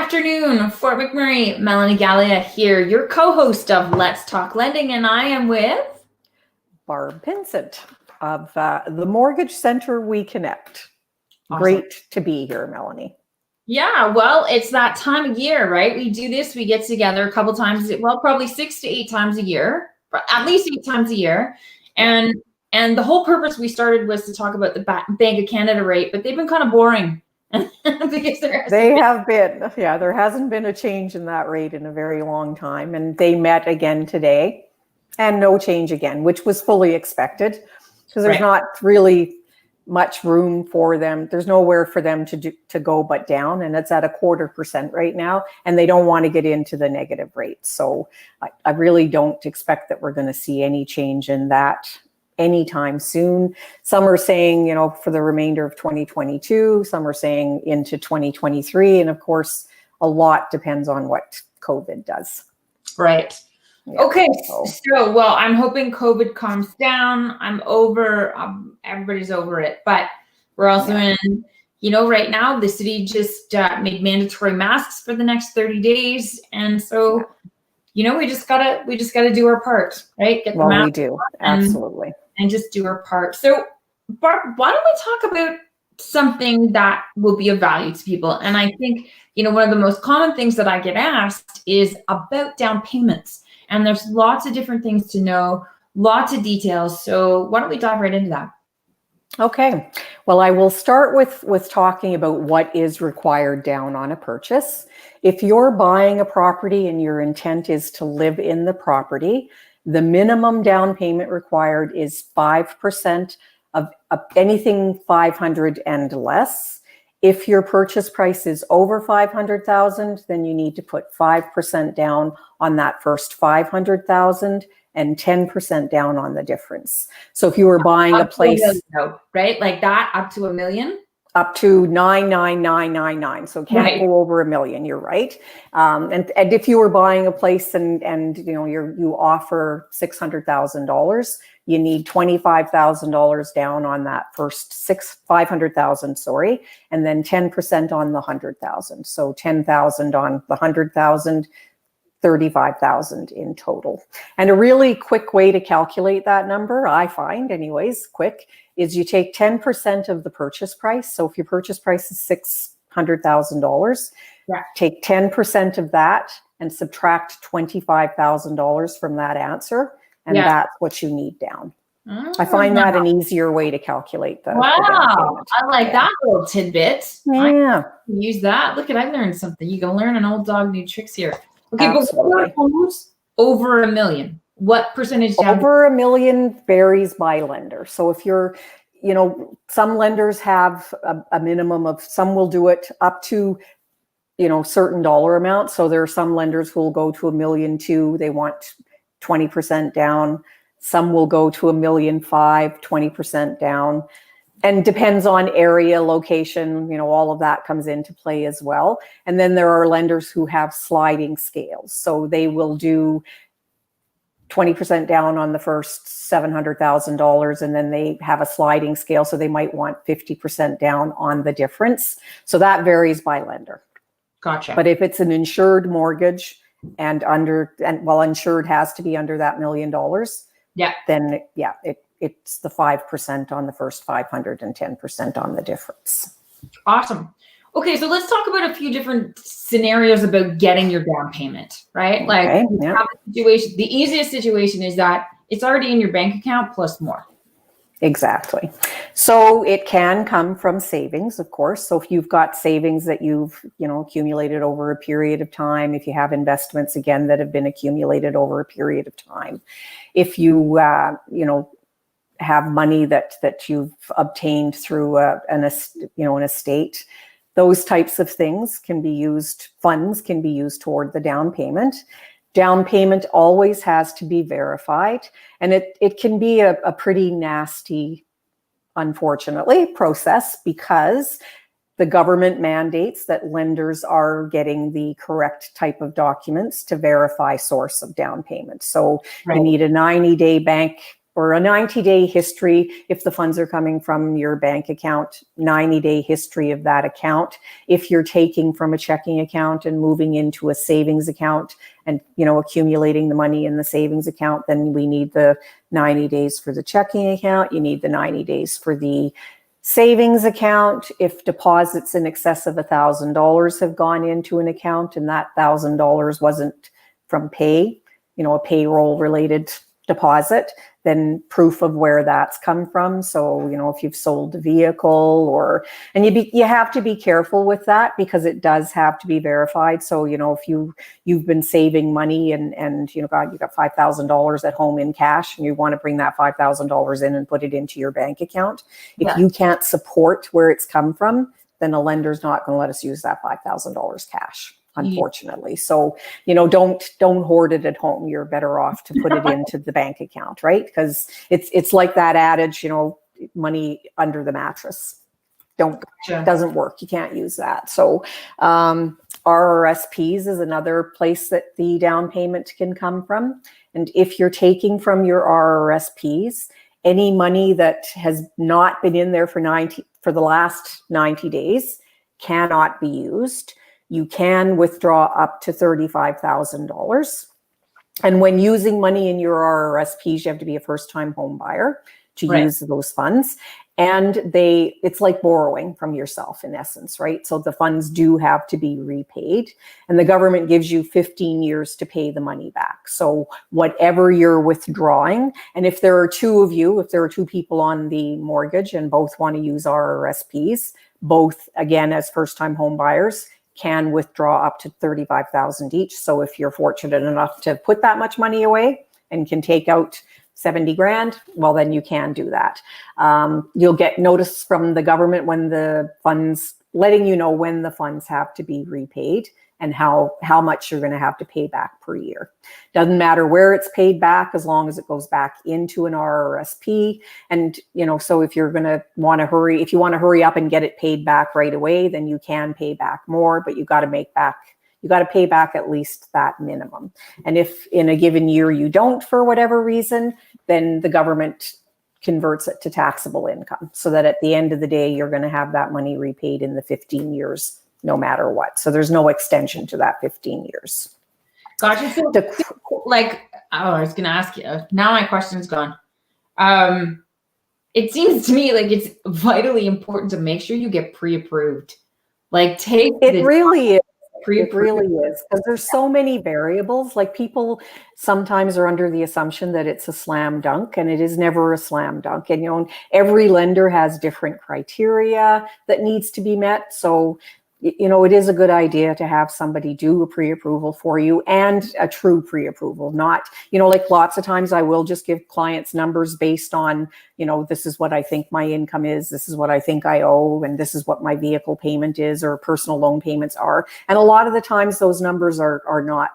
afternoon, Fort McMurray. Melanie Galea here, your co-host of Let's Talk Lending, and I am with Barb Pinsent of the Mortgage Center We Connect. Awesome. Great to be here, Melanie. Yeah, well, it's that time of year, right? We do this, we get together a couple times, well, probably 6 to 8 times a year, at least 8 times a year. And the whole purpose we started was to talk about the Bank of Canada rate, but they've been kind of boring. Because they have been, yeah, there hasn't been a change in that rate in a very long time. And they met again today and no change again, which was fully expected because there's not really much room for them. There's nowhere for them to go but down, and it's at 0.25% right now, and they don't want to get into the negative rate. So I really don't expect that we're going to see any change in that anytime soon. Some are saying, you know, for the remainder of 2022, some are saying into 2023, and of course, a lot depends on what COVID does. Right. Yeah, okay, so well, I'm hoping COVID calms down. I'm over, everybody's over it, but we're also in, you know, right now the city just made mandatory masks for the next 30 days, and so, you know, we just gotta do our part, right? Get the mask. We do, absolutely, and just do our part. So, Barb, why don't we talk about something that will be of value to people? And I think, you know, one of the most common things that I get asked is about down payments. And there's lots of different things to know, lots of details. So why don't we dive right into that? Okay. Well, I will start with talking about what is required down on a purchase. If you're buying a property and your intent is to live in the property, the minimum down payment required is 5% of anything 500 and less. If your purchase price is over 500,000, then you need to put 5% down on that first 500,000 and 10% down on the difference. So if you were buying a place, right, like that, up to $1 million, up to 99999, so it can't go over $1 million. You're right. And if you were buying a place and you know you offer $600,000, you need $25,000 down on that first 500,000, sorry, and then 10% on the 100,000. So 10,000 on the 100,000, 35,000 in total. And a really quick way to calculate that number, I find anyways, quick, is you take 10% of the purchase price. So if your purchase price is $600,000, take 10% of that and subtract $25,000 from that answer. And that's what you need down. I find that an easier way to calculate the down payment. I like that little tidbit. Yeah. Use that. Look at, I learned something. You can learn an old dog new tricks here. Okay, absolutely. But homes over $1 million, what percentage down? Over $1 million varies by lender. So if you're, you know, some lenders have a minimum of, some will do it up to, you know, certain dollar amount. So there are some lenders who will go to $1.2 million. They want 20% down. Some will go to $1.5 million, 20% down. And depends on area, location, you know, all of that comes into play as well. And then there are lenders who have sliding scales. So they will do 20% down on the first $700,000, and then they have a sliding scale. So they might want 50% down on the difference. So that varies by lender. Gotcha. But if it's an insured mortgage and insured has to be under that $1 million, then it's the 5% on the first 500 and 10% on the difference. Awesome. Okay, so let's talk about a few different scenarios about getting your down payment, right? Like situation, the easiest situation is that it's already in your bank account plus more. Exactly. So it can come from savings, of course. So if you've got savings that you've, you know, accumulated over a period of time, if you have investments again that have been accumulated over a period of time, if you, you know, have money that you've obtained through an estate, those types of things can be used, funds can be used toward the down payment. Down payment always has to be verified, and it can be a pretty nasty, unfortunately, process because the government mandates that lenders are getting the correct type of documents to verify source of down payment. So you need a 90-day bank or a 90-day history if the funds are coming from your bank account, 90-day history of that account. If you're taking from a checking account and moving into a savings account and, you know, accumulating the money in the savings account, then we need the 90 days for the checking account. You need the 90 days for the savings account. If deposits in excess of $1,000 have gone into an account and that $1,000 wasn't from pay, you know, a payroll related deposit, then proof of where that's come from. So, you know, if you've sold a vehicle or, and you have to be careful with that because it does have to be verified. So, you know, if you've been saving money and you know, you got $5,000 at home in cash and you want to bring that $5,000 in and put it into your bank account, if you can't support where it's come from, then a lender's not going to let us use that $5,000 cash, unfortunately. So, you know, don't hoard it at home. You're better off to put it into the bank account, right? Because it's like that adage, you know, money under the mattress. Doesn't work. You can't use that. So RRSPs is another place that the down payment can come from. And if you're taking from your RRSPs, any money that has not been in there for the last 90 days cannot be used. You can withdraw up to $35,000. And when using money in your RRSPs, you have to be a first-time home buyer to use those funds. And it's like borrowing from yourself in essence, right? So the funds do have to be repaid and the government gives you 15 years to pay the money back. So whatever you're withdrawing, and if there are two of you, if there are two people on the mortgage and both want to use RRSPs, both again as first-time home buyers can withdraw up to $35,000 each. So if you're fortunate enough to put that much money away and can take out 70 grand, well, then you can do that. You'll get notice from the government when the funds, letting you know when the funds have to be repaid and how much you're going to have to pay back per year. Doesn't matter where it's paid back as long as it goes back into an RRSP. And, you know, so if you're going to want to if you want to hurry up and get it paid back right away, then you can pay back more, but you got to pay back at least that minimum. And if in a given year you don't for whatever reason, then the government converts it to taxable income so that at the end of the day, you're going to have that money repaid in the 15 years, no matter what. So there's no extension to that 15 years. Gotcha. So, I was going to ask you, now my question's gone. It seems to me like it's vitally important to make sure you get pre-approved. It really is. It really is, because there's so many variables. Like, people sometimes are under the assumption that it's a slam dunk, and it is never a slam dunk. And, you know, every lender has different criteria that needs to be met. So, you know, it is a good idea to have somebody do a pre-approval for you, and a true pre-approval, not, you know, like lots of times I will just give clients numbers based on, you know, this is what I think my income is, this is what I think I owe, and this is what my vehicle payment is or personal loan payments are. And a lot of the times those numbers are not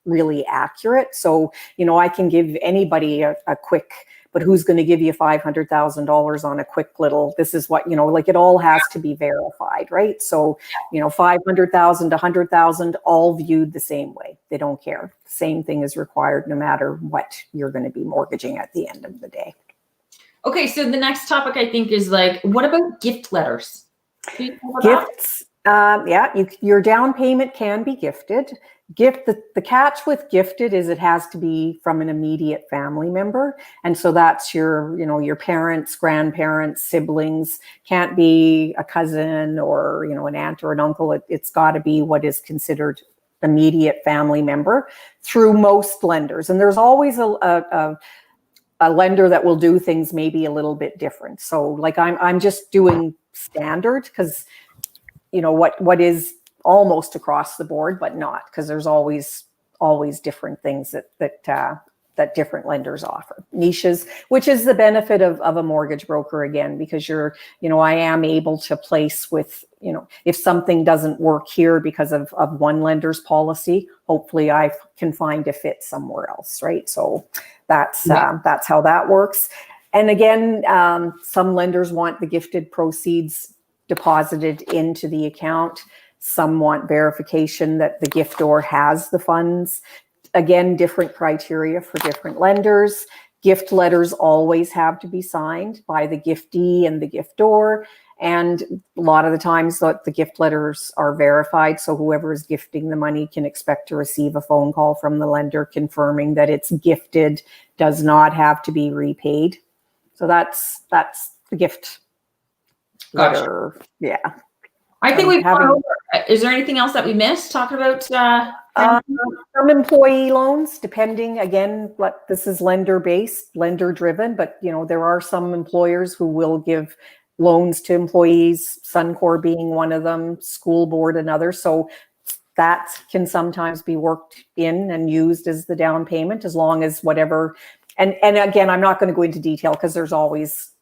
really accurate. So, you know, I can give anybody a quick, but who's going to give you $500,000 on a quick little, this is what, you know, like, it all has to be verified, right? So, you know, 500,000 to 100,000, all viewed the same way. They don't care. Same thing is required no matter what you're going to be mortgaging at the end of the day. Okay. So the next topic I think is what about gift letters? Gifts. Your down payment can be gifted. The catch with gifted is it has to be from an immediate family member. And so that's your parents, grandparents, siblings. Can't be a cousin or, you know, an aunt or an uncle. It's got to be what is considered immediate family member through most lenders. And there's always a lender that will do things maybe a little bit different. So like I'm just doing standard because, you know, what is almost across the board, but not, because there's always different things that different lenders offer. Niches, which is the benefit of a mortgage broker, again, because I am able to place with, you know, if something doesn't work here because of one lender's policy, hopefully I can find a fit somewhere else, right? So that's how that works. And again, some lenders want the gifted proceeds deposited into the account. Some want verification that the giftor has the funds. Again, different criteria for different lenders. Gift letters always have to be signed by the giftee and the giftor. And a lot of the times the gift letters are verified. So whoever is gifting the money can expect to receive a phone call from the lender confirming that it's gifted, does not have to be repaid. So that's the gift letter. Yeah. I think we've gone over. Is there anything else that we missed talking about? Some employee loans, depending, again, this is lender based, lender driven, but there are some employers who will give loans to employees, Suncor being one of them, school board another. So that can sometimes be worked in and used as the down payment, as long as whatever. And again, I'm not going to go into detail because there's always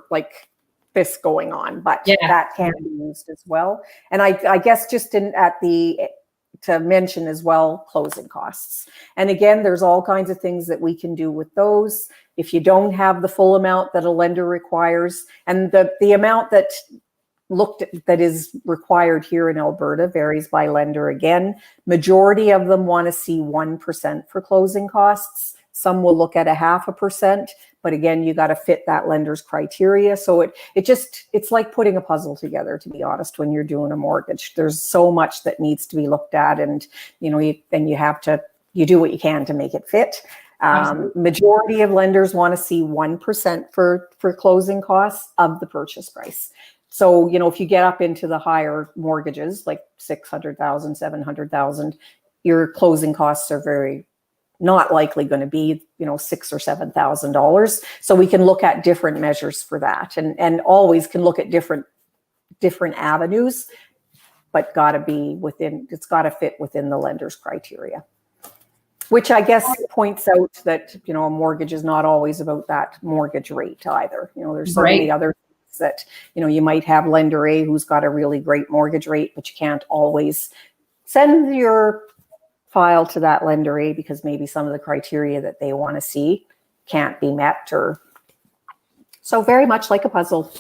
like this going on, but that can be used as well. And I guess just to mention as well, closing costs. And again, there's all kinds of things that we can do with those. If you don't have the full amount that a lender requires, and the amount that is required here in Alberta varies by lender again. Majority of them want to see 1% for closing costs. Some will look at 0.5%, but again, you got to fit that lender's criteria. So it's like putting a puzzle together, to be honest, when you're doing a mortgage. There's so much that needs to be looked at, and you do what you can to make it fit. Majority of lenders want to see 1% for closing costs of the purchase price. So, if you get up into the higher mortgages, like 600,000, 700,000, your closing costs are very not likely going to be, $6,000 or $7,000. So we can look at different measures for that, and always can look at different avenues, but it's got to fit within the lender's criteria. Which I guess points out that, a mortgage is not always about that mortgage rate either. There's so many other things that, you might have lender A who's got a really great mortgage rate, but you can't always send your file to that lender A because maybe some of the criteria that they want to see can't be met. So very much like a puzzle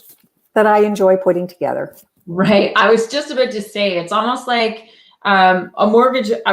that I enjoy putting together. Right. I was just about to say, it's almost like a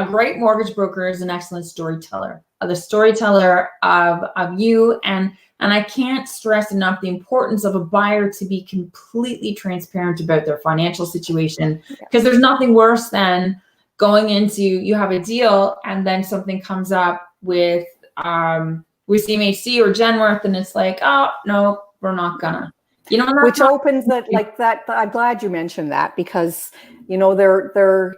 great mortgage broker is an excellent storyteller, the storyteller of you. And I can't stress enough the importance of a buyer to be completely transparent about their financial situation, because there's nothing worse than going into, you have a deal and then something comes up with CMHC or Genworth, and it's like, oh no, we're not gonna, which opens that like that. I'm glad you mentioned that, because they're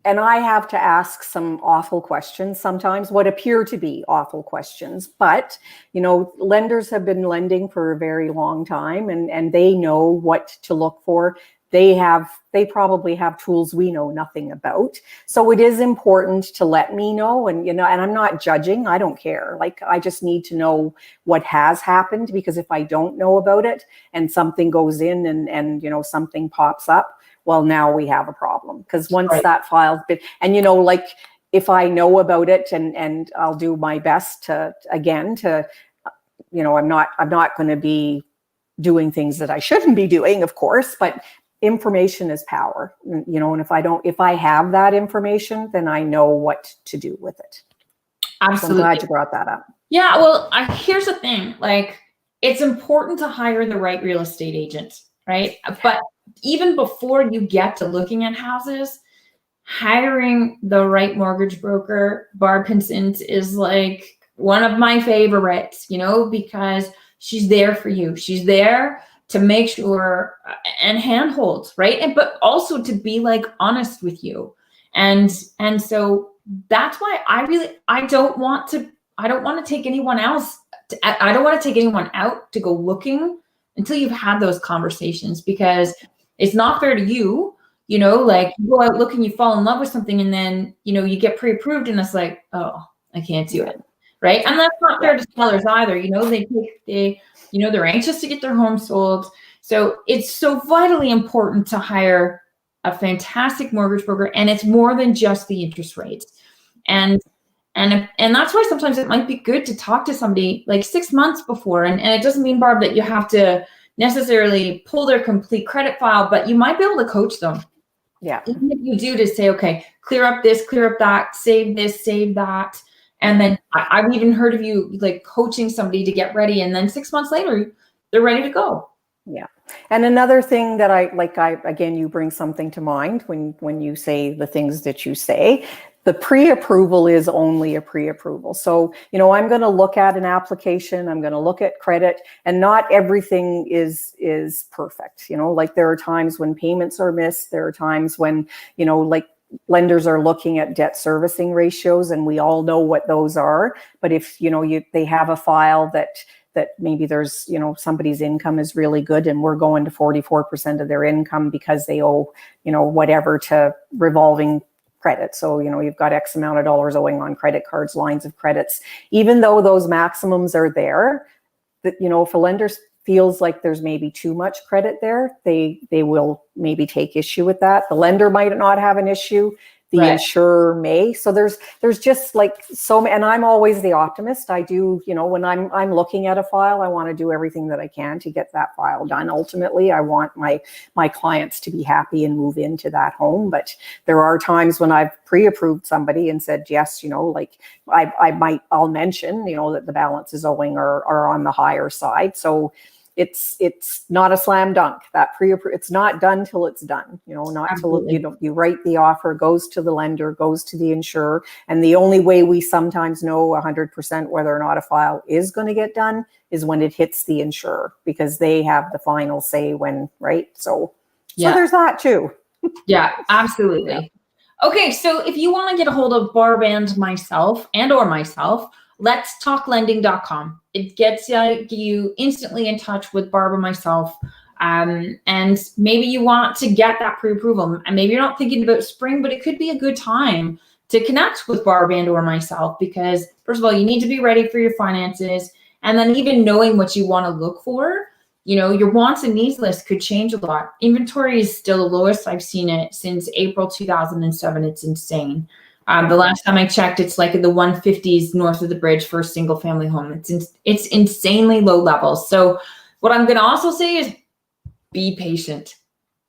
and I have to ask some awful questions sometimes, what appear to be awful questions, but lenders have been lending for a very long time, and they know what to look for. They probably have tools we know nothing about. So it is important to let me know, and and I'm not judging, I don't care. Like, I just need to know what has happened, because if I don't know about it and something goes in and something pops up, well, now we have a problem. Because once that file's been, and like, if I know about it, and I'll do my best to I'm not going to be doing things that I shouldn't be doing, of course, but information is power, and if I have that information, then I know what to do with it. Absolutely. So I'm glad you brought that up. Yeah. Well, here's the thing, like, it's important to hire the right real estate agent, right? But even before you get to looking at houses, hiring the right mortgage broker, Barb Pinsent, is like one of my favorites, because she's there for you. She's there to make sure and handhold, right? But also to be like honest with you. And so that's why I don't want to take anyone else. I don't want to take anyone out to go looking until you've had those conversations, because it's not fair to you. Like, you go out looking, you fall in love with something, and then, you get pre-approved, and it's like, oh, I can't do it. Right. And that's not fair to sellers either. They're anxious to get their home sold. So it's so vitally important to hire a fantastic mortgage broker. And it's more than just the interest rates. And that's why sometimes it might be good to talk to somebody like 6 months before. And it doesn't mean, Barb, that you have to necessarily pull their complete credit file, but you might be able to coach them. Yeah. Even if you do, to say, okay, clear up this, clear up that, save this, save that. And then I've even heard of you like coaching somebody to get ready, and then 6 months later, they're ready to go. Yeah. And another thing that again, you bring something to mind when you say the things that you say. The pre-approval is only a pre-approval. So, I'm going to look at an application, I'm going to look at credit, and not everything is perfect. Like there are times when payments are missed. There are times when, like lenders are looking at debt servicing ratios, and we all know what those are. But if, they have a file that maybe there's, somebody's income is really good and we're going to 44% of their income because they owe, whatever to revolving credit. So, you've got X amount of dollars owing on credit cards, lines of credits, even though those maximums are there, that, if a lender feels like there's maybe too much credit there, they will maybe take issue with that. The lender might not have an issue. The insurer may. So there's just like so many, and I'm always the optimist. I do, when I'm looking at a file, I want to do everything that I can to get that file done. Ultimately, I want my clients to be happy and move into that home. But there are times when I've pre-approved somebody and said, yes, like I'll mention, that the balances owing are on the higher side. So it's not a slam dunk. That it's not done till it's done. Not Absolutely. Till you write the offer, goes to the lender, goes to the insurer, and the only way we sometimes know 100% whether or not a file is going to get done is when it hits the insurer, because they have the final say when, right? So there's that too. Yeah, absolutely. Yeah. Okay, so if you want to get a hold of Barb and myself, letstalklending.com. It gets you instantly in touch with Barb and myself. And maybe you want to get that pre-approval, and maybe you're not thinking about spring, but it could be a good time to connect with Barb and or myself, because first of all, you need to be ready for your finances. And then even knowing what you want to look for, your wants and needs list could change a lot. Inventory is still the lowest I've seen it since April 2007. It's insane. The last time I checked, it's like in the 150s north of the bridge for a single family home. It's insanely low levels. So what I'm going to also say is be patient.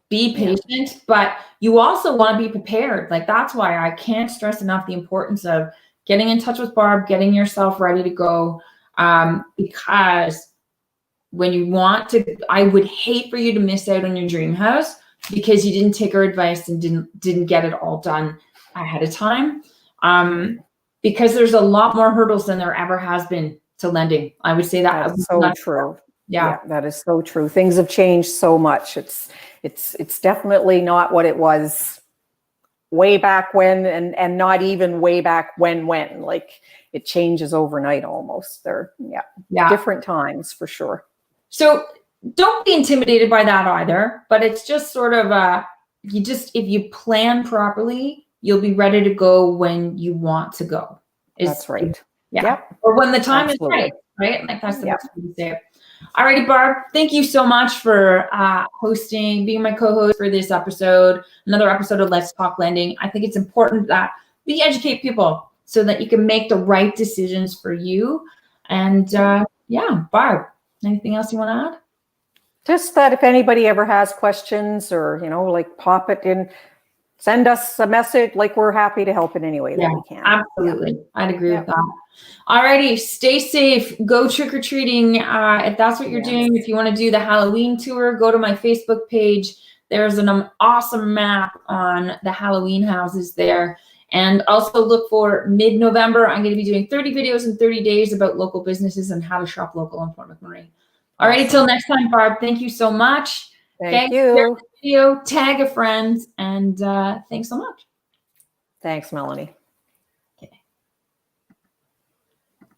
Be patient, but you also want to be prepared. Like that's why I can't stress enough the importance of getting in touch with Barb, getting yourself ready to go. Because when you want to, I would hate for you to miss out on your dream house because you didn't take her advice and didn't get it all done ahead of time, because there's a lot more hurdles than there ever has been to lending. I would say that's so true. Yeah, that is so true. Things have changed so much. It's definitely not what it was way back when, and not even way back when like it changes overnight almost. They're different times for sure. So don't be intimidated by that either, but it's just sort of if you plan properly, you'll be ready to go when you want to go. That's right. Or when the time is right? Like that's the best way to say it. All righty, Barb, thank you so much for being my co-host for this episode, another episode of Let's Talk Lending. I think it's important that we educate people so that you can make the right decisions for you. And Barb, anything else you want to add? Just that if anybody ever has questions or, like pop it in, send us a message. Like we're happy to help in any way that we can. Absolutely. I'd agree with that. All righty. Stay safe. Go trick-or-treating. If that's what you're doing, if you want to do the Halloween tour, go to my Facebook page. There's an awesome map on the Halloween houses there. And also look for mid-November. I'm going to be doing 30 videos in 30 days about local businesses and how to shop local in Fort McMurray. All righty. Till next time, Barb. Thank you so much. Thank you. Video, tag a friend, and thanks so much. Thanks, Melanie.